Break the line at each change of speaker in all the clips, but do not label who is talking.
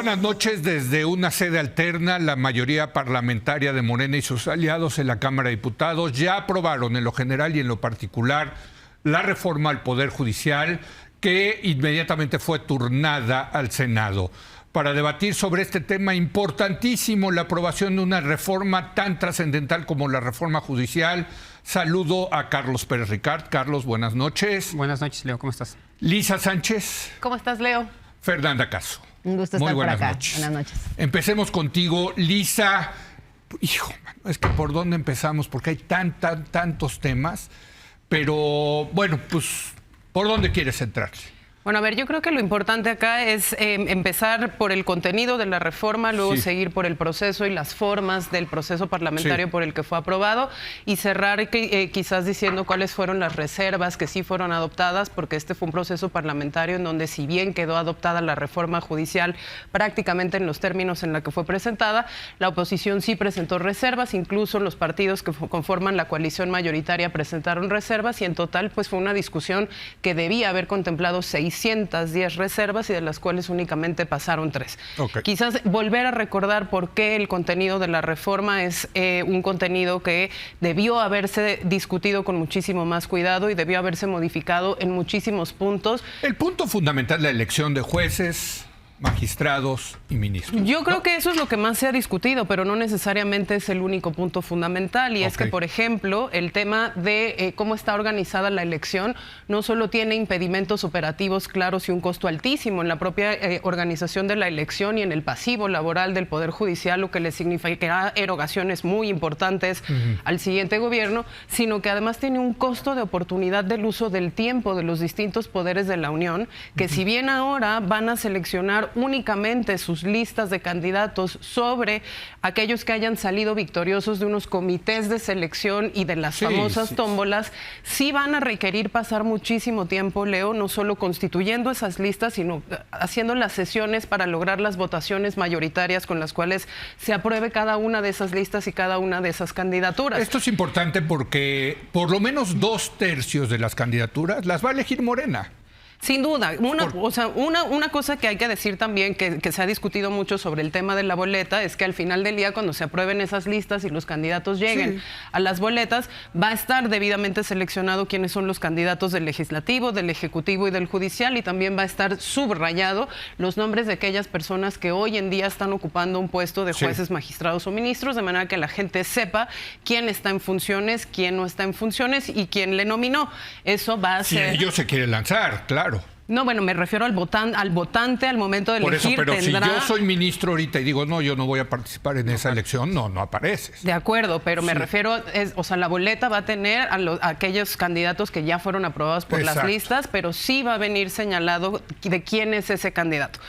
buenas noches. Desde una sede alterna, la mayoría parlamentaria de Morena y sus aliados en la Cámara de Diputados ya aprobaron en lo general y en lo particular la reforma al Poder Judicial que inmediatamente fue turnada al Senado. Para debatir sobre este tema importantísimo, la aprobación de una reforma tan trascendental como la reforma judicial, saludo a Carlos Pérez Ricart. Carlos, buenas noches.
Buenas noches, Leo. ¿Cómo estás?
Lisa Sánchez.
¿Cómo estás, Leo?
Fernanda Caso.
Un gusto
Muy
estar
buenas
por acá.
noches.
Buenas noches.
Empecemos contigo, Lisa. Hijo, es que ¿por dónde empezamos? Porque hay tantos temas. Pero, bueno, pues, ¿por dónde quieres entrar?
Bueno, a ver, yo creo que lo importante acá es empezar por el contenido de la reforma, luego seguir por el proceso y las formas del proceso parlamentario por el que fue aprobado y cerrar quizás diciendo cuáles fueron las reservas que sí fueron adoptadas, porque este fue un proceso parlamentario en donde, si bien quedó adoptada la reforma judicial prácticamente en los términos en la que fue presentada, la oposición sí presentó reservas, incluso los partidos que conforman la coalición mayoritaria presentaron reservas, y en total pues fue una discusión que debía haber contemplado 610 reservas y de las cuales únicamente pasaron 3. Quizás volver a recordar por qué el contenido de la reforma es un contenido que debió haberse discutido con muchísimo más cuidado y debió haberse modificado en muchísimos puntos.
El punto fundamental, la elección de jueces, magistrados y ministros.
Yo creo que eso es lo que más se ha discutido, pero no necesariamente es el único punto fundamental. Y es que, por ejemplo, el tema de cómo está organizada la elección no solo tiene impedimentos operativos claros y un costo altísimo en la propia organización de la elección y en el pasivo laboral del Poder Judicial, lo que le significará erogaciones muy importantes al siguiente gobierno, sino que además tiene un costo de oportunidad del uso del tiempo de los distintos poderes de la Unión, que si bien ahora van a seleccionar únicamente sus listas de candidatos sobre aquellos que hayan salido victoriosos de unos comités de selección y de las famosas tómbolas, sí van a requerir pasar muchísimo tiempo, Leo, no solo constituyendo esas listas, sino haciendo las sesiones para lograr las votaciones mayoritarias con las cuales se apruebe cada una de esas listas y cada una de esas candidaturas.
Esto es importante porque por lo menos 2/3 de las candidaturas las va a elegir Morena.
Sin duda. Una cosa que hay que decir también, que se ha discutido mucho sobre el tema de la boleta, es que al final del día, cuando se aprueben esas listas y los candidatos lleguen a las boletas, va a estar debidamente seleccionado quiénes son los candidatos del legislativo, del ejecutivo y del judicial, y también va a estar subrayado los nombres de aquellas personas que hoy en día están ocupando un puesto de jueces, magistrados o ministros, de manera que la gente sepa quién está en funciones, quién no está en funciones y quién le nominó. Eso va a ser...
Si ellos se quieren lanzar, claro.
No, bueno, me refiero al votante al momento de elegir.
Por eso, pero si yo soy ministro ahorita y digo, no, yo no voy a participar en esa elección, no apareces.
De acuerdo, pero me refiero, la boleta va a tener a aquellos candidatos que ya fueron aprobados por las listas, pero sí va a venir señalado de quién es ese candidato.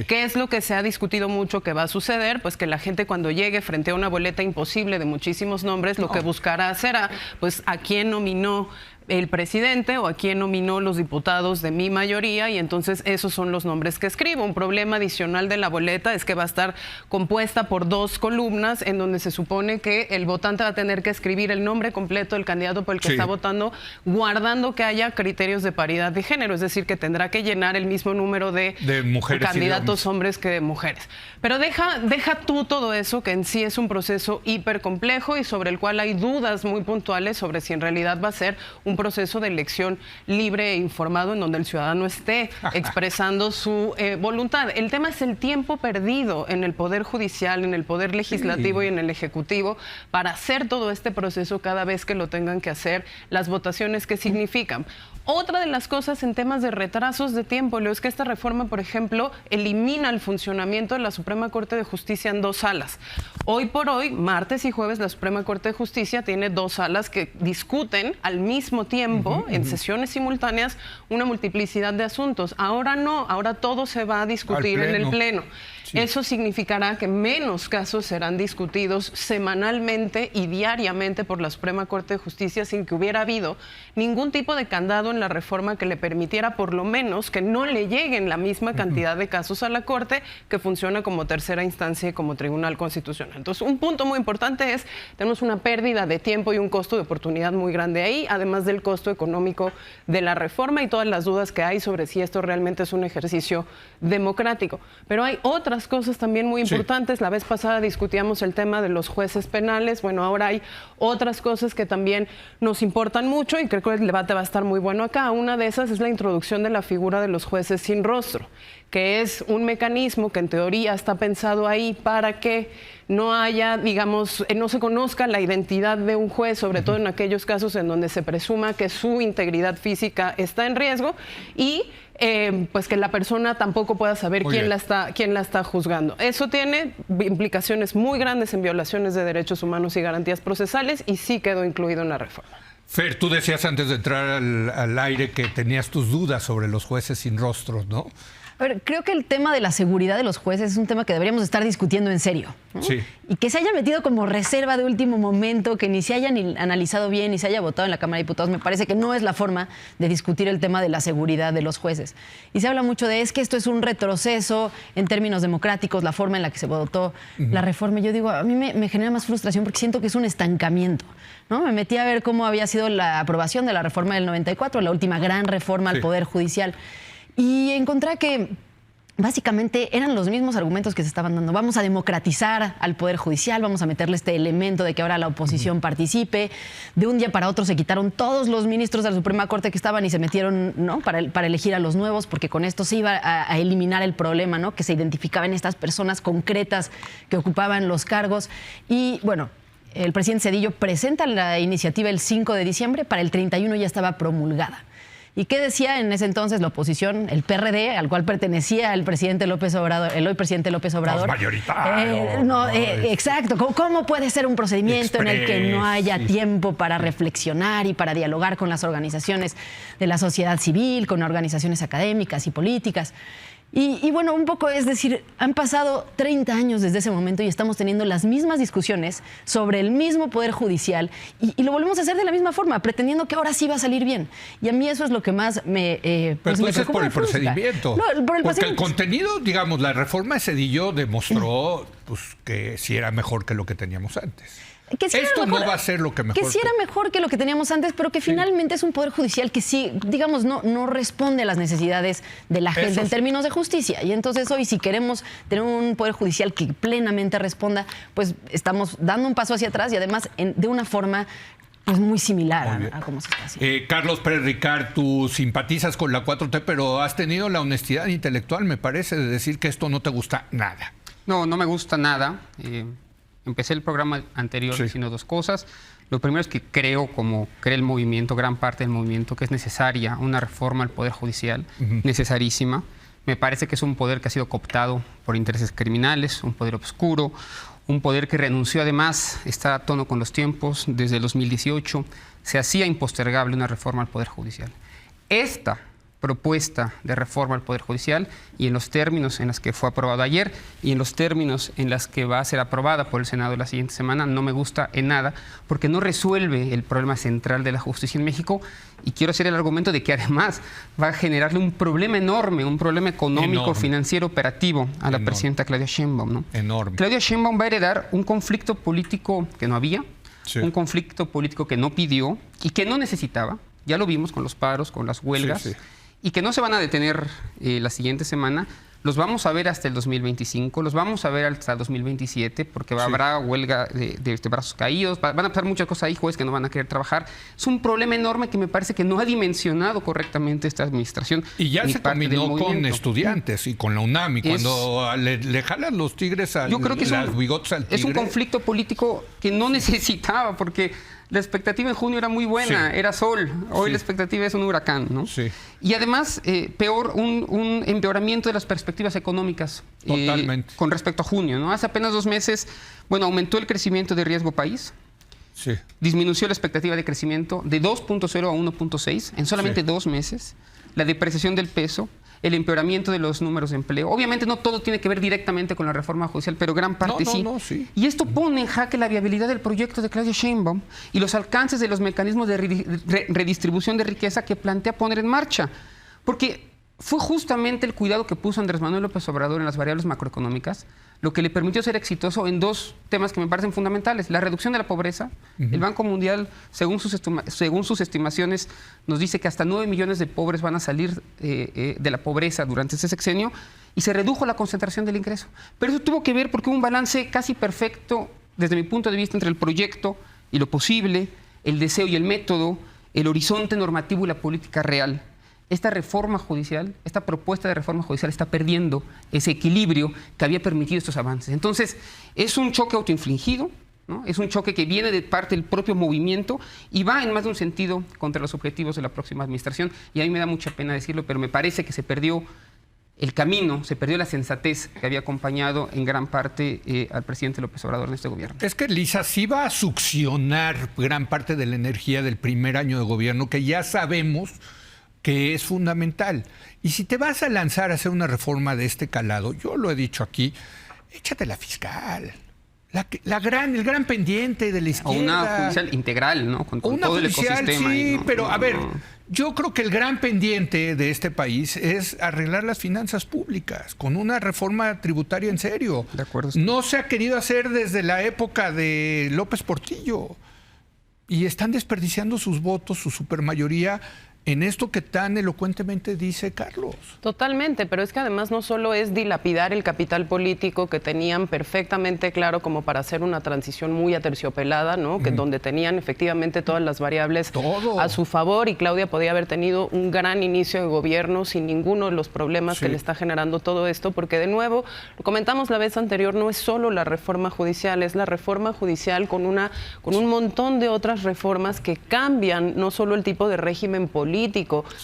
¿Qué es lo que se ha discutido mucho que va a suceder? Pues que la gente, cuando llegue frente a una boleta imposible de muchísimos nombres, lo que buscará será, pues, a quién nominó el presidente o a quién nominó los diputados de mi mayoría, y entonces esos son los nombres que escribo. Un problema adicional de la boleta es que va a estar compuesta por 2 columnas en donde se supone que el votante va a tener que escribir el nombre completo del candidato por el que está votando, guardando que haya criterios de paridad de género, es decir, que tendrá que llenar el mismo número de mujeres, candidatos hombres que de mujeres. Pero deja tú todo eso, que en sí es un proceso hiper complejo y sobre el cual hay dudas muy puntuales sobre si en realidad va a ser un proceso de elección libre e informado en donde el ciudadano esté expresando su voluntad. El tema es el tiempo perdido en el Poder Judicial, en el Poder Legislativo y en el Ejecutivo para hacer todo este proceso cada vez que lo tengan que hacer, las votaciones que significan. Otra de las cosas en temas de retrasos de tiempo, Leo, es que esta reforma, por ejemplo, elimina el funcionamiento de la Suprema Corte de Justicia en 2 salas. Hoy por hoy, martes y jueves, la Suprema Corte de Justicia tiene 2 salas que discuten al mismo tiempo, en sesiones simultáneas, una multiplicidad de asuntos. Ahora no, ahora todo se va a discutir en el Pleno. Eso significará que menos casos serán discutidos semanalmente y diariamente por la Suprema Corte de Justicia sin que hubiera habido ningún tipo de candado en la reforma que le permitiera por lo menos que no le lleguen la misma cantidad de casos a la Corte, que funciona como tercera instancia y como Tribunal Constitucional. Entonces, un punto muy importante es, tenemos una pérdida de tiempo y un costo de oportunidad muy grande ahí, además del costo económico de la reforma y todas las dudas que hay sobre si esto realmente es un ejercicio democrático. Pero hay otras cosas también muy importantes. La vez pasada discutíamos el tema de los jueces penales. Bueno, ahora hay otras cosas que también nos importan mucho y creo que el debate va a estar muy bueno acá. Una de esas es la introducción de la figura de los jueces sin rostro, que es un mecanismo que en teoría está pensado ahí para que no haya, digamos, no se conozca la identidad de un juez, sobre todo en aquellos casos en donde se presuma que su integridad física está en riesgo y pues que la persona tampoco pueda saber quién la está juzgando. Eso tiene implicaciones muy grandes en violaciones de derechos humanos y garantías procesales y sí quedó incluido en la reforma.
Fer, tú decías antes de entrar al aire que tenías tus dudas sobre los jueces sin rostros, ¿no?
A ver, creo que el tema de la seguridad de los jueces es un tema que deberíamos estar discutiendo en serio, ¿no?
Sí.
Y que se haya metido como reserva de último momento, que ni se haya ni analizado bien, ni se haya votado en la Cámara de Diputados, me parece que no es la forma de discutir el tema de la seguridad de los jueces. Y se habla mucho de es que esto es un retroceso en términos democráticos, la forma en la que se votó la reforma. Yo digo, a mí me genera más frustración porque siento que es un estancamiento, ¿no? Me metí a ver cómo había sido la aprobación de la reforma del 94, la última gran reforma al Poder Judicial. Y encontré que básicamente eran los mismos argumentos que se estaban dando. Vamos a democratizar al Poder Judicial, vamos a meterle este elemento de que ahora la oposición participe. De un día para otro se quitaron todos los ministros de la Suprema Corte que estaban y se metieron, ¿no?, para elegir a los nuevos, porque con esto se iba a eliminar el problema, ¿no?, que se identificaban estas personas concretas que ocupaban los cargos. Y bueno, el presidente Zedillo presenta la iniciativa el 5 de diciembre, para el 31 ya estaba promulgada. ¿Y qué decía en ese entonces la oposición, el PRD, al cual pertenecía el presidente López Obrador, el hoy presidente López Obrador?
Mayoritario.
Exacto. ¿Cómo puede ser un procedimiento en el que no haya tiempo para reflexionar y para dialogar con las organizaciones de la sociedad civil, con organizaciones académicas y políticas? Y bueno, un poco es decir, han pasado 30 años desde ese momento y estamos teniendo las mismas discusiones sobre el mismo Poder Judicial y lo volvemos a hacer de la misma forma, pretendiendo que ahora sí va a salir bien. Y a mí eso es lo que más me
Pero tú dices por el procedimiento.
No, por el
porque el contenido, digamos, la reforma de Zedillo demostró pues, que sí era mejor que lo que teníamos antes.
Que sí
Esto no va a ser lo que mejor.
Que sí era mejor que lo que teníamos antes, pero que finalmente es un Poder Judicial que sí, digamos, no responde a las necesidades de la gente en términos de justicia. Y entonces hoy, si queremos tener un Poder Judicial que plenamente responda, pues estamos dando un paso hacia atrás y además de una forma pues muy similar a cómo se está haciendo.
Carlos Pérez Ricard, tú simpatizas con la 4T, pero has tenido la honestidad intelectual, me parece, de decir que esto no te gusta nada.
No me gusta nada. Empecé el programa anterior diciendo dos cosas. Lo primero es que creo, como cree el movimiento, gran parte del movimiento, que es necesaria una reforma al Poder Judicial, necesarísima. Me parece que es un poder que ha sido cooptado por intereses criminales, un poder oscuro, un poder que renunció además, está a tono con los tiempos, desde el 2018 se hacía impostergable una reforma al Poder Judicial. Esta propuesta de reforma al Poder Judicial y en los términos en los que fue aprobado ayer y en los términos en los que va a ser aprobada por el Senado la siguiente semana, no me gusta en nada porque no resuelve el problema central de la justicia en México y quiero hacer el argumento de que además va a generarle un problema enorme, un problema económico, financiero, operativo a la presidenta Claudia Sheinbaum, ¿no?
Enorme.
Claudia Sheinbaum va a heredar un conflicto político que no había, un conflicto político que no pidió y que no necesitaba, ya lo vimos con los paros, con las huelgas, y que no se van a detener la siguiente semana. Los vamos a ver hasta el 2025, los vamos a ver hasta el 2027, porque habrá huelga de brazos caídos, van a pasar muchas cosas ahí, jueces que no van a querer trabajar. Es un problema enorme que me parece que no ha dimensionado correctamente esta administración.
Y ya se combinó con estudiantes y con la UNAM, y cuando le jalan los tigres a las bigotes al tigre.
Es un conflicto político que no necesitaba, porque la expectativa en junio era muy buena, era sol. Hoy la expectativa es un huracán, ¿no? Y además, peor, un empeoramiento de las perspectivas económicas con respecto a junio, ¿no? Hace apenas 2 meses, bueno, aumentó el crecimiento de riesgo país, disminuyó la expectativa de crecimiento de 2.0 a 1.6 en solamente 2 meses, la depreciación del peso, el empeoramiento de los números de empleo. Obviamente no todo tiene que ver directamente con la reforma judicial, pero gran parte sí. Y esto pone en jaque la viabilidad del proyecto de Claudia Sheinbaum y los alcances de los mecanismos de redistribución de riqueza que plantea poner en marcha. Porque fue justamente el cuidado que puso Andrés Manuel López Obrador en las variables macroeconómicas lo que le permitió ser exitoso en dos temas que me parecen fundamentales. La reducción de la pobreza. El Banco Mundial, según sus estimaciones, nos dice que hasta 9 millones de pobres van a salir de la pobreza durante este sexenio, y se redujo la concentración del ingreso. Pero eso tuvo que ver porque hubo un balance casi perfecto, desde mi punto de vista, entre el proyecto y lo posible, el deseo y el método, el horizonte normativo y la política real. Esta reforma judicial, esta propuesta de reforma judicial está perdiendo ese equilibrio que había permitido estos avances. Entonces, es un choque autoinfligido, ¿no? Es un choque que viene de parte del propio movimiento y va en más de un sentido contra los objetivos de la próxima administración. Y a mí me da mucha pena decirlo, pero me parece que se perdió el camino, se perdió la sensatez que había acompañado en gran parte al presidente López Obrador en este gobierno.
Es que, Lisa, sí va a succionar gran parte de la energía del primer año de gobierno, que ya sabemos que es fundamental. Y si te vas a lanzar a hacer una reforma de este calado, yo lo he dicho aquí, échate la fiscal. El gran pendiente de la izquierda.
O una judicial integral, ¿no? Con todo el ecosistema.
Sí, ¿no? Pero a ver, yo creo que el gran pendiente de este país es arreglar las finanzas públicas con una reforma tributaria en serio.
De acuerdo.
No se ha querido hacer desde la época de López Portillo. Y están desperdiciando sus votos, su supermayoría, en esto que tan elocuentemente dice Carlos.
Totalmente, pero es que además no solo es dilapidar el capital político que tenían perfectamente claro como para hacer una transición muy aterciopelada, ¿no? Que donde tenían efectivamente todas las variables a su favor, y Claudia podía haber tenido un gran inicio de gobierno sin ninguno de los problemas que le está generando todo esto, porque de nuevo, lo comentamos la vez anterior, no es solo la reforma judicial, es la reforma judicial con un montón de otras reformas que cambian no solo el tipo de régimen político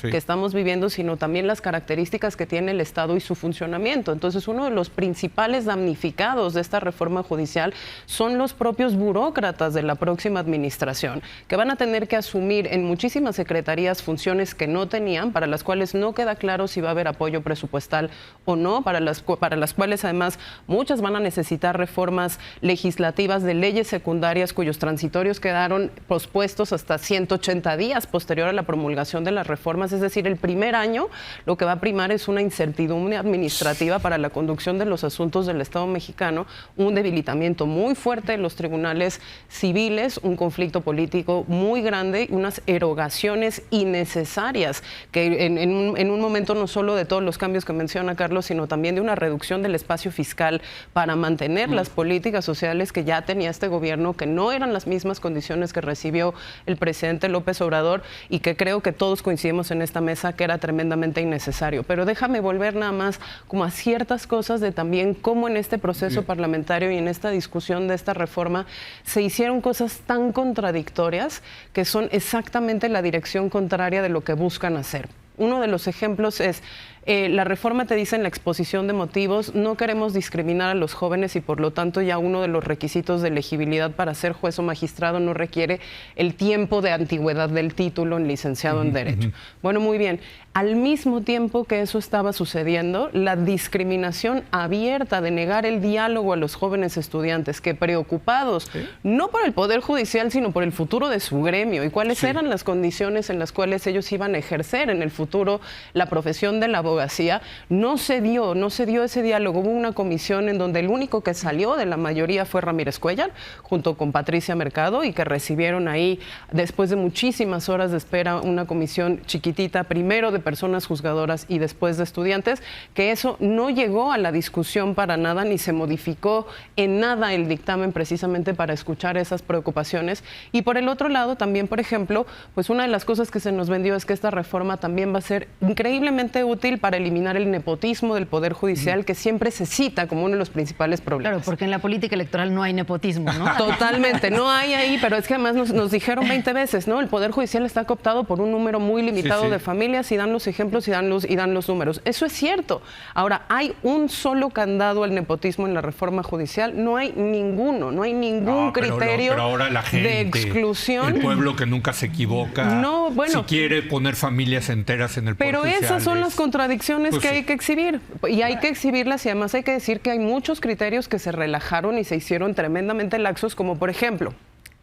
que estamos viviendo, sino también las características que tiene el Estado y su funcionamiento. Entonces, uno de los principales damnificados de esta reforma judicial son los propios burócratas de la próxima administración, que van a tener que asumir en muchísimas secretarías funciones que no tenían, para las cuales no queda claro si va a haber apoyo presupuestal o no, para las cuales además muchas van a necesitar reformas legislativas de leyes secundarias cuyos transitorios quedaron pospuestos hasta 180 días posterior a la promulgación de las reformas. Es decir, el primer año lo que va a primar es una incertidumbre administrativa para la conducción de los asuntos del Estado mexicano, un debilitamiento muy fuerte de los tribunales civiles, un conflicto político muy grande y unas erogaciones innecesarias que en un momento no solo de todos los cambios que menciona Carlos, sino también de una reducción del espacio fiscal para mantener las políticas sociales que ya tenía este gobierno, que no eran las mismas condiciones que recibió el presidente López Obrador, y que creo que todos coincidimos en esta mesa que era tremendamente innecesario. Pero déjame volver nada más como a ciertas cosas de también cómo en este proceso parlamentario y en esta discusión de esta reforma se hicieron cosas tan contradictorias que son exactamente la dirección contraria de lo que buscan hacer. Uno de los ejemplos es, la reforma te dice en la exposición de motivos, no queremos discriminar a los jóvenes y por lo tanto ya uno de los requisitos de elegibilidad para ser juez o magistrado no requiere el tiempo de antigüedad del título en licenciado en Derecho. Bueno, muy bien. Al mismo tiempo que eso estaba sucediendo, la discriminación abierta de negar el diálogo a los jóvenes estudiantes que, preocupados no por el Poder Judicial, sino por el futuro de su gremio y cuáles eran las condiciones en las cuales ellos iban a ejercer en el futuro la profesión de la abogacía, no se dio ese diálogo. Hubo una comisión en donde el único que salió de la mayoría fue Ramírez Cuellar, junto con Patricia Mercado, y que recibieron ahí, después de muchísimas horas de espera, una comisión chiquitita, primero de personas juzgadoras y después de estudiantes, que eso no llegó a la discusión para nada, ni se modificó en nada el dictamen precisamente para escuchar esas preocupaciones. Y por el otro lado, también, por ejemplo, pues una de las cosas que se nos vendió es que esta reforma también va a ser increíblemente útil para eliminar el nepotismo del Poder Judicial, que siempre se cita como uno de los principales problemas.
Claro, porque en la política electoral no hay nepotismo, ¿no?
Totalmente, no hay ahí, pero es que además nos dijeron 20 veces, ¿no? El Poder Judicial está cooptado por un número muy limitado de familias, y dan los ejemplos y dan los números. Eso es cierto. Ahora, ¿hay un solo candado al nepotismo en la reforma judicial? No hay ninguno, no hay ningún criterio
pero ahora la gente,
de exclusión.
El pueblo que nunca se equivoca, si quiere poner familias enteras en el Poder Judicial.
Pero esas son las contradicciones que hay que exhibir, y hay que exhibirlas, y además hay que decir que hay muchos criterios que se relajaron y se hicieron tremendamente laxos, como por ejemplo,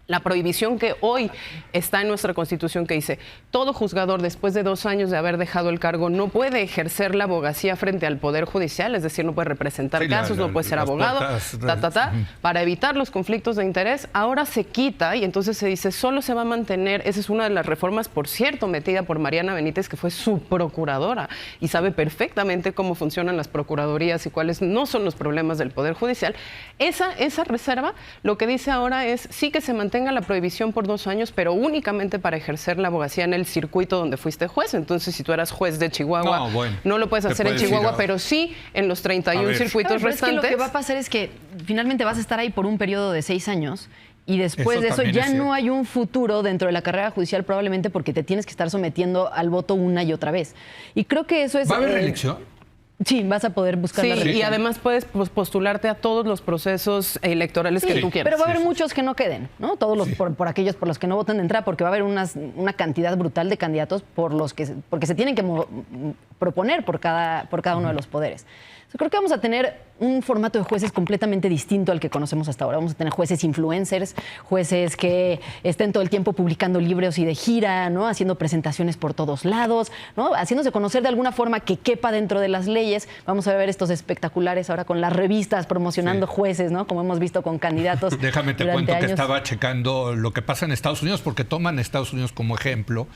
La prohibición que hoy está en nuestra Constitución que dice todo juzgador después de 2 años de haber dejado el cargo no puede ejercer la abogacía frente al Poder Judicial, es decir, no puede representar casos, no puede ser abogado, para evitar los conflictos de interés, ahora se quita y entonces se dice solo se va a mantener, esa es una de las reformas, por cierto, metida por Mariana Benítez, que fue su procuradora y sabe perfectamente cómo funcionan las procuradurías y cuáles no son los problemas del Poder Judicial. Esa reserva lo que dice ahora es sí que se mantenga la prohibición por 2 años, pero únicamente para ejercer la abogacía en el circuito donde fuiste juez. Entonces, si tú eras juez de Chihuahua, no lo puedes hacer en Chihuahua, pero sí en los 31 circuitos restantes.
Es que lo que va a pasar es que finalmente vas a estar ahí por un periodo de 6 años y después de eso ya no hay un futuro dentro de la carrera judicial, probablemente porque te tienes que estar sometiendo al voto una y otra vez. Y creo que eso es...
¿Va a haber reelección?
Sí, vas a poder buscar la reelección.
Y además puedes postularte a todos los procesos electorales que tú quieras.
Pero va a haber muchos que no queden, ¿no? Todos los por aquellos por los que no voten de entrada, porque va a haber una cantidad brutal de candidatos porque se tienen que proponer por cada uno de los poderes. Yo creo que vamos a tener un formato de jueces completamente distinto al que conocemos hasta ahora. Vamos a tener jueces influencers, jueces que estén todo el tiempo publicando libros y de gira, ¿no? Haciendo presentaciones por todos lados, ¿no? Haciéndose conocer de alguna forma que quepa dentro de las leyes. Vamos a ver estos espectaculares ahora con las revistas promocionando jueces, ¿no? Como hemos visto con candidatos.
Déjame te cuento que estaba checando lo que pasa en Estados Unidos, porque toman Estados Unidos como ejemplo.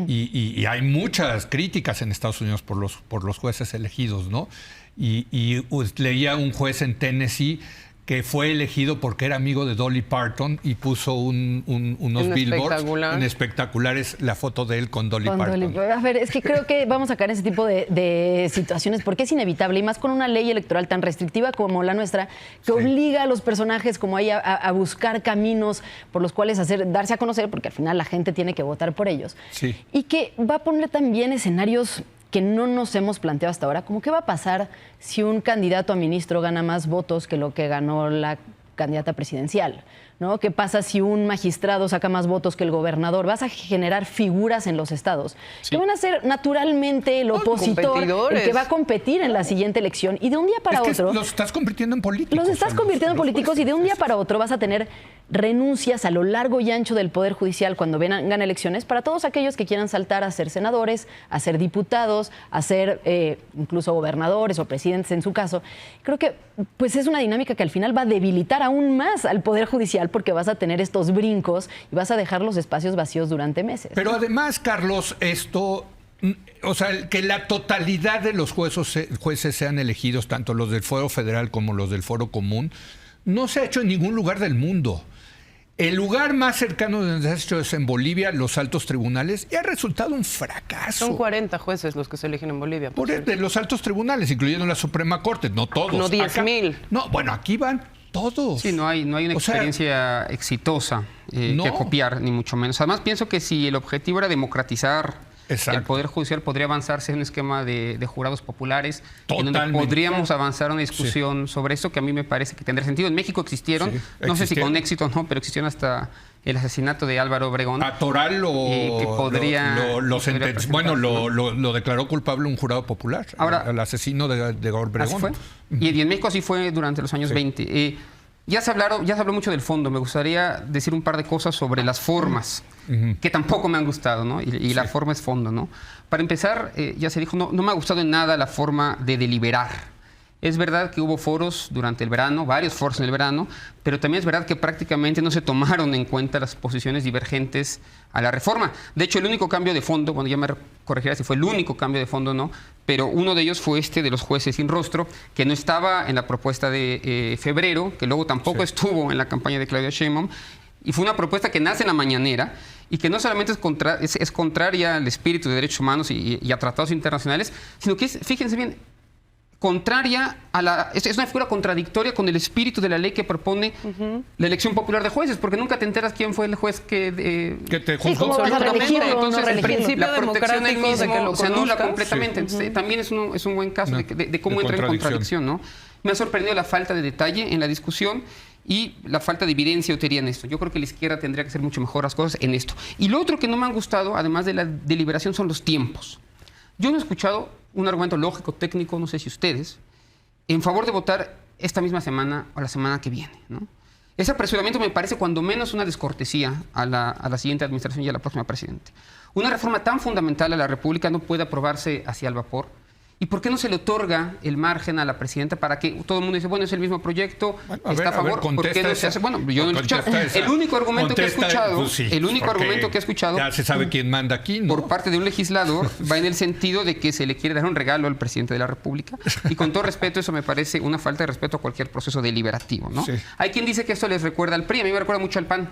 Y hay muchas críticas en Estados Unidos por los jueces elegidos, ¿no? Y leía un juez en Tennessee que fue elegido porque era amigo de Dolly Parton y puso unos billboards en espectaculares la foto de él con Dolly Parton.
A ver, es que creo que vamos a caer en ese tipo de situaciones porque es inevitable, y más con una ley electoral tan restrictiva como la nuestra, que obliga a los personajes como ahí a buscar caminos por los cuales darse a conocer, porque al final la gente tiene que votar por ellos.
Sí.
Y que va a poner también escenarios que no nos hemos planteado hasta ahora, como qué va a pasar si un candidato a ministro gana más votos que lo que ganó la candidata presidencial, ¿no? ¿Qué pasa si un magistrado saca más votos que el gobernador? Vas a generar figuras en los estados que van a ser naturalmente el opositor, el que va a competir en la siguiente elección, y de un día para otro...
Los estás convirtiendo en políticos.
Los estás convirtiendo en políticos y de un día para otro vas a tener renuncias a lo largo y ancho del Poder Judicial cuando vengan elecciones para todos aquellos que quieran saltar a ser senadores, a ser diputados, a ser incluso gobernadores o presidentes en su caso. Creo que pues es una dinámica que al final va a debilitar aún más al Poder Judicial, porque vas a tener estos brincos y vas a dejar los espacios vacíos durante meses.
Pero además, Carlos, esto... O sea, que la totalidad de los jueces sean elegidos, tanto los del Fuero Federal como los del Foro Común, no se ha hecho en ningún lugar del mundo. El lugar más cercano donde se ha hecho es en Bolivia, los altos tribunales, y ha resultado un fracaso.
Son 40 jueces los que se eligen en Bolivia.
De los altos tribunales, incluyendo la Suprema Corte, no todos.
No 10,000.
No, bueno, aquí van todos.
Sí, no hay una experiencia exitosa que copiar, ni mucho menos. Además, pienso que si el objetivo era democratizar el Poder Judicial, podría avanzarse en un esquema de jurados populares, en donde podríamos avanzar una discusión sobre eso, que a mí me parece que tendría sentido. En México existieron, no sé si con éxito o no, pero existieron hasta el asesinato de Álvaro Obregón.
A Toral lo declaró culpable un jurado popular, el asesino de Obregón.
¿Así fue? Y en México así fue durante los años 20. Ya se habló mucho del fondo. Me gustaría decir un par de cosas sobre las formas, que tampoco me han gustado, ¿no? Y la forma es fondo, ¿no? Para empezar, ya se dijo, no me ha gustado en nada la forma de deliberar. Es verdad que hubo foros durante el verano, varios foros en el verano, pero también es verdad que prácticamente no se tomaron en cuenta las posiciones divergentes a la reforma. De hecho, el único cambio de fondo, bueno, ya me corregirá si fue el único cambio de fondo o no, pero uno de ellos fue de los jueces sin rostro, que no estaba en la propuesta de febrero, que luego tampoco estuvo en la campaña de Claudia Sheinbaum, y fue una propuesta que nace en la mañanera y que no solamente es contraria al espíritu de derechos humanos y a tratados internacionales, sino que es, fíjense bien, contraria es una figura contradictoria con el espíritu de la ley que propone la elección popular de jueces, porque nunca te enteras quién fue el juez que
te juzgó.
Entonces,
el principio
la protección del mismo
de que lo
se anula
conozcas.
completamente. Entonces, también es un buen caso de cómo entra en contradicción, ¿no? Me ha sorprendido la falta de detalle en la discusión y la falta de evidencia utería en esto. Yo creo que la izquierda tendría que hacer mucho mejor las cosas en esto. Y lo otro que no me han gustado, además de la deliberación, son los tiempos. Yo no he escuchado un argumento lógico, técnico, no sé si ustedes, en favor de votar esta misma semana o la semana que viene, ¿no? Ese apresuramiento me parece cuando menos una descortesía a la siguiente administración y a la próxima presidente. Una reforma tan fundamental a la República no puede aprobarse hacia el vapor. ¿Y por qué no se le otorga el margen a la presidenta para que todo el mundo dice, bueno, es el mismo proyecto, está a favor? ¿Por qué no se hace? Bueno, yo no he escuchado. El único argumento que he escuchado, pues sí,
ya se sabe quién manda aquí, ¿no?
Por parte de un legislador, va en el sentido de que se le quiere dar un regalo al presidente de la República. Y con todo respeto, eso me parece una falta de respeto a cualquier proceso deliberativo, ¿no? Sí. Hay quien dice que esto les recuerda al PRI, a mí me recuerda mucho al PAN.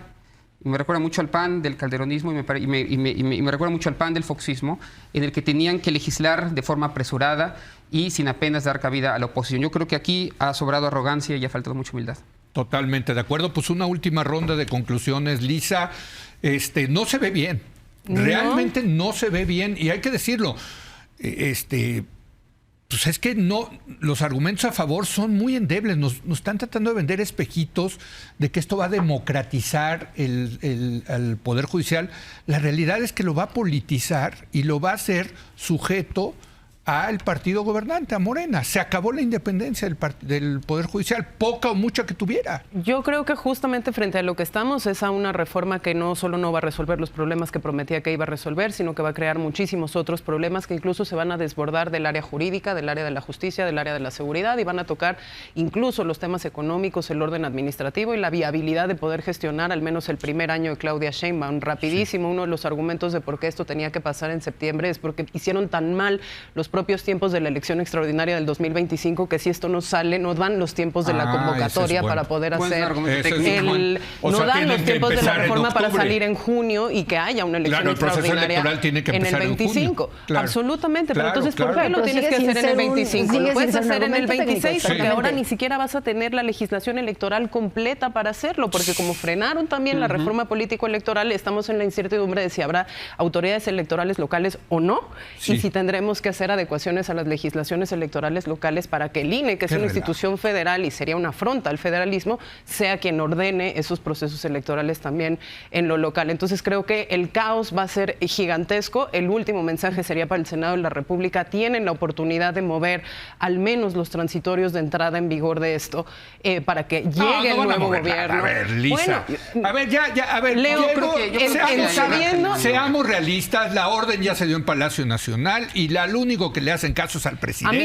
Me recuerda mucho al PAN del calderonismo y me recuerda mucho al PAN del foxismo, en el que tenían que legislar de forma apresurada y sin apenas dar cabida a la oposición. Yo creo que aquí ha sobrado arrogancia y ha faltado mucha humildad.
Totalmente de acuerdo. Pues una última ronda de conclusiones, Lisa. No se ve bien. Realmente no se ve bien. Y hay que decirlo. Pues es que no, los argumentos a favor son muy endebles. Nos están tratando de vender espejitos de que esto va a democratizar el Poder Judicial. La realidad es que lo va a politizar y lo va a hacer sujeto al partido gobernante, a Morena. Se acabó la independencia del Poder Judicial, poca o mucha que tuviera.
Yo creo que justamente frente a lo que estamos es a una reforma que no solo no va a resolver los problemas que prometía que iba a resolver, sino que va a crear muchísimos otros problemas que incluso se van a desbordar del área jurídica, del área de la justicia, del área de la seguridad, y van a tocar incluso los temas económicos, el orden administrativo y la viabilidad de poder gestionar al menos el primer año de Claudia Sheinbaum. Rapidísimo, sí. Uno de los argumentos de por qué esto tenía que pasar en septiembre es porque hicieron tan mal los propios tiempos de la elección extraordinaria del 2025 que si esto no sale, no dan los tiempos de la convocatoria para poder hacer no dan los tiempos de la reforma para salir en junio y que haya una elección extraordinaria en el 25. Claro. Absolutamente, pero entonces ¿por qué lo tienes que hacer en el 25? Lo puedes hacer en el 26 porque ahora ni siquiera vas a tener la legislación electoral completa para hacerlo, porque como frenaron también la reforma político-electoral, estamos en la incertidumbre de si habrá autoridades electorales locales o no, y si tendremos que hacer adecuaciones a las legislaciones electorales locales para que el INE, que es una institución federal y sería una afronta al federalismo, sea quien ordene esos procesos electorales también en lo local. Entonces creo que el caos va a ser gigantesco. El último mensaje sería para el Senado de la República. Tienen la oportunidad de mover al menos los transitorios de entrada en vigor de esto para que llegue el nuevo gobierno.
A ver, Lisa. Bueno, a ver, a ver,
Leo,
seamos realistas. La orden ya se dio en Palacio Nacional y lo único que le hacen casos al presidente.
A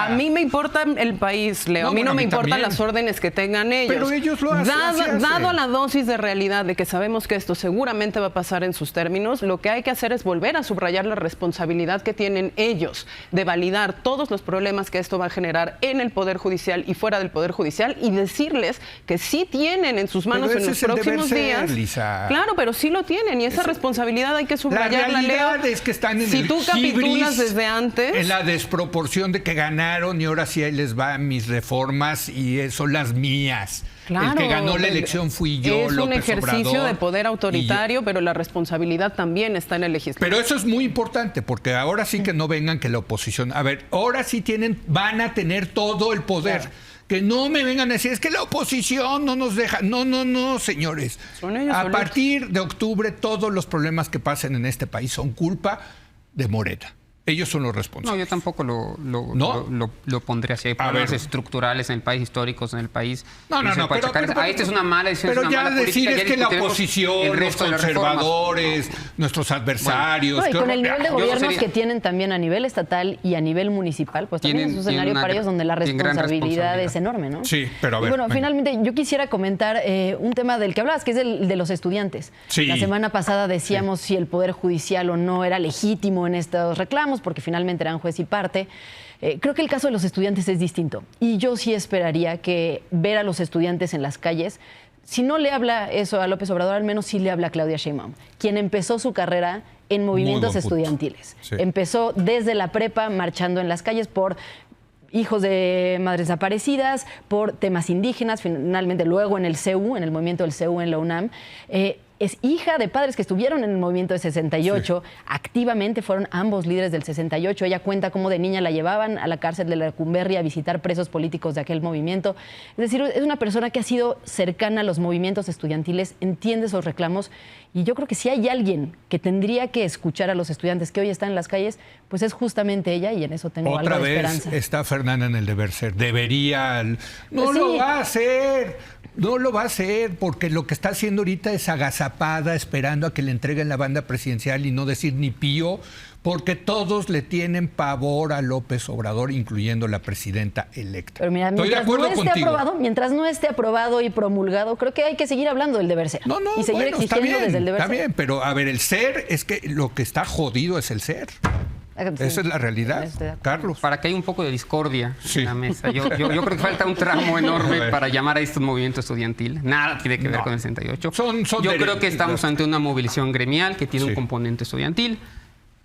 mí me importa el país, Leo. A mí no me importan las órdenes que tengan ellos.
Pero ellos lo hacen.
Dado la dosis de realidad de que sabemos que esto seguramente va a pasar en sus términos, lo que hay que hacer es volver a subrayar la responsabilidad que tienen ellos de validar todos los problemas que esto va a generar en el Poder Judicial y fuera del Poder Judicial y decirles que sí tienen en sus manos en los próximos días.
Lisa.
Claro, pero sí lo tienen y esa responsabilidad hay que subrayarla, Leo.
La realidad es que están en
si tú capitulas desde antes,
en la desproporción de que ganaron y ahora sí ahí les van mis reformas y son las mías. Claro, el que ganó la elección fui yo,
es un ejercicio de poder autoritario, pero la responsabilidad también está en el legislador.
Pero eso es muy importante, porque ahora sí que no vengan que la oposición... A ver, ahora sí van a tener todo el poder. Claro. Que no me vengan a decir, es que la oposición no nos deja. No, señores. A partir de octubre, todos los problemas que pasen en este país son culpa de Morena. Ellos son los responsables.
No, yo tampoco lo pondría así. Hay problemas estructurales en el país, históricos en el país.
No, pero
esta es una mala decisión.
Pero ya decir es que la oposición, los conservadores, nuestros adversarios...
y con el nivel de gobiernos que tienen también a nivel estatal y a nivel municipal, pues también es un escenario para ellos donde la responsabilidad es enorme, ¿no?
Sí, pero a ver...
Y bueno, finalmente yo quisiera comentar un tema del que hablabas, que es el de los estudiantes. Sí. La semana pasada decíamos si el Poder Judicial o no era legítimo en estos reclamos, porque finalmente eran juez y parte. Creo que el caso de los estudiantes es distinto. Y yo sí esperaría que ver a los estudiantes en las calles, si no le habla eso a López Obrador, al menos sí le habla a Claudia Sheinbaum, quien empezó su carrera en movimientos estudiantiles. Sí. Empezó desde la prepa marchando en las calles por hijos de madres desaparecidas, por temas indígenas, finalmente luego en el CEU, en el movimiento del CEU en la UNAM. Es hija de padres que estuvieron en el movimiento de 68, sí. Activamente fueron ambos líderes del 68. Ella cuenta cómo de niña la llevaban a la cárcel de Lecumberri a visitar presos políticos de aquel movimiento. Es decir, es una persona que ha sido cercana a los movimientos estudiantiles, entiende esos reclamos Y yo creo que si hay alguien que tendría que escuchar a los estudiantes que hoy están en las calles, pues es justamente ella, y en eso tengo algo de esperanza.
Otra vez está Fernanda en el deber ser. Debería... No
Pues sí.
lo va a hacer. No lo va a hacer, porque lo que está haciendo ahorita es agazapada, esperando a que le entreguen la banda presidencial y no decir ni pío, porque todos le tienen pavor a López Obrador, incluyendo la presidenta electa.
Pero mira, mientras no esté aprobado y promulgado, creo que hay que seguir hablando del deber ser.
Y seguir exigiendo desde el deber ser. Está bien, pero a ver, el ser es que lo que está jodido es el ser. Esa es la realidad, Carlos.
Para que haya un poco de discordia en la mesa. Yo creo que falta un tramo enorme para llamar a esto un movimiento estudiantil. Nada tiene que ver con el 68. Yo creo que estamos ante una movilización gremial que tiene un componente estudiantil.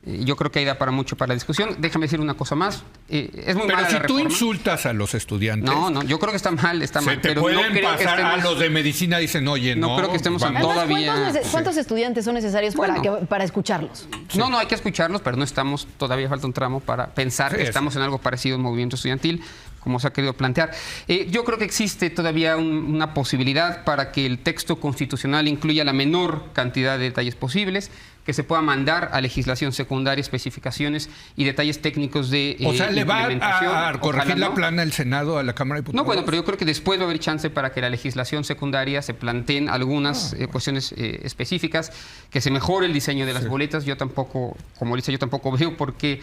Yo creo que hay da para mucho para la discusión. Déjame decir una cosa más. Es muy mala la reforma.
Pero si tú insultas a los estudiantes...
No, yo creo que está mal,
pero pueden no creo pasar que estemos, a los de medicina, dicen, oye, no
creo que estemos todavía...
¿Cuántos estudiantes son necesarios para escucharlos?
No, hay que escucharlos, pero no estamos, todavía falta un tramo para pensar que estamos en algo parecido a un movimiento estudiantil, como se ha querido plantear. Yo creo que existe todavía una posibilidad para que el texto constitucional incluya la menor cantidad de detalles posibles, que se pueda mandar a legislación secundaria especificaciones y detalles técnicos de
o sea, ¿le va a corregir la plana el Senado a la Cámara de Diputados?
No, bueno, pero yo creo que después va a haber chance para que la legislación secundaria se planteen algunas cuestiones específicas, que se mejore el diseño de las boletas. Yo tampoco, como dice, yo tampoco veo por qué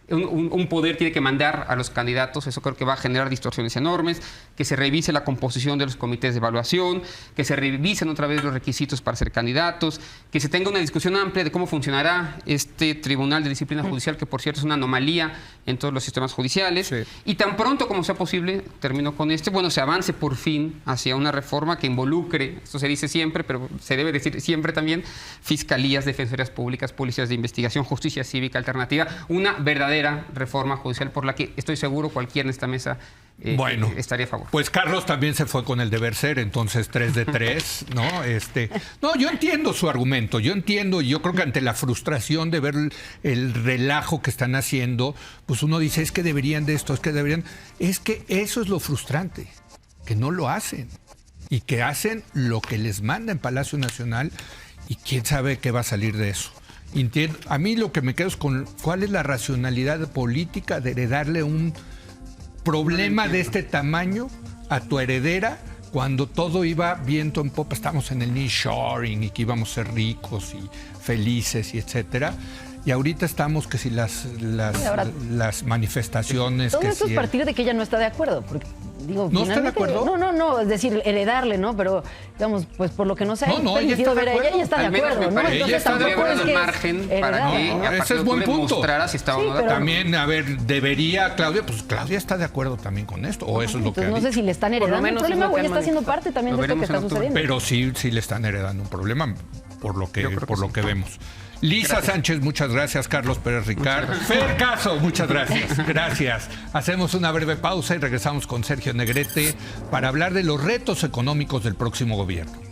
un poder tiene que mandar a los candidatos. Eso creo que va a generar distorsiones enormes, que se revise la composición de los comités de evaluación, que se revisen otra vez los requisitos para ser candidatos, que se tenga una discusión amplia de cómo funcionará este Tribunal de Disciplina Judicial, que por cierto es una anomalía en todos los sistemas judiciales. Y tan pronto como sea posible, termino con se avance por fin hacia una reforma que involucre, esto se dice siempre, pero se debe decir siempre también, fiscalías, defensorías públicas, policías de investigación, justicia cívica alternativa, una verdadera reforma judicial por la que estoy seguro cualquiera en esta mesa estaría a favor.
Pues Carlos también se fue con el deber ser, entonces 3 de 3, ¿no? No, yo entiendo su argumento, yo creo que ante la frustración de ver el relajo que están haciendo, pues uno dice, es que deberían de esto, es que eso es lo frustrante, que no lo hacen y que hacen lo que les manda en Palacio Nacional y quién sabe qué va a salir de eso. A mí lo que me quedo es con cuál es la racionalidad política de heredarle un problema de este tamaño a tu heredera cuando todo iba viento en popa. Estamos en el nearshoring y que íbamos a ser ricos y felices y etcétera. Y ahorita estamos que si las manifestaciones...
Todo esto es partir de que ella no está de acuerdo, porque digo...
¿No está de acuerdo?
No, es decir, heredarle, ¿no? Pero, digamos, pues por lo que no se ha permitido ver a ella, ella está de acuerdo, ¿no?
Ella está de acuerdo el margen para que
ese es buen punto.
Mostrara si estaba o no.
También, a ver, debería Claudia, pues Claudia está de acuerdo también con esto, o eso es lo que ha dicho.
No sé si le están heredando un problema o ella está siendo parte también de esto que está sucediendo.
Pero sí le están heredando un problema, por lo que vemos. Lisa Sánchez, muchas gracias. Carlos Pérez Ricard. Fer Caso, muchas gracias. Gracias. Hacemos una breve pausa y regresamos con Sergio Negrete para hablar de los retos económicos del próximo gobierno.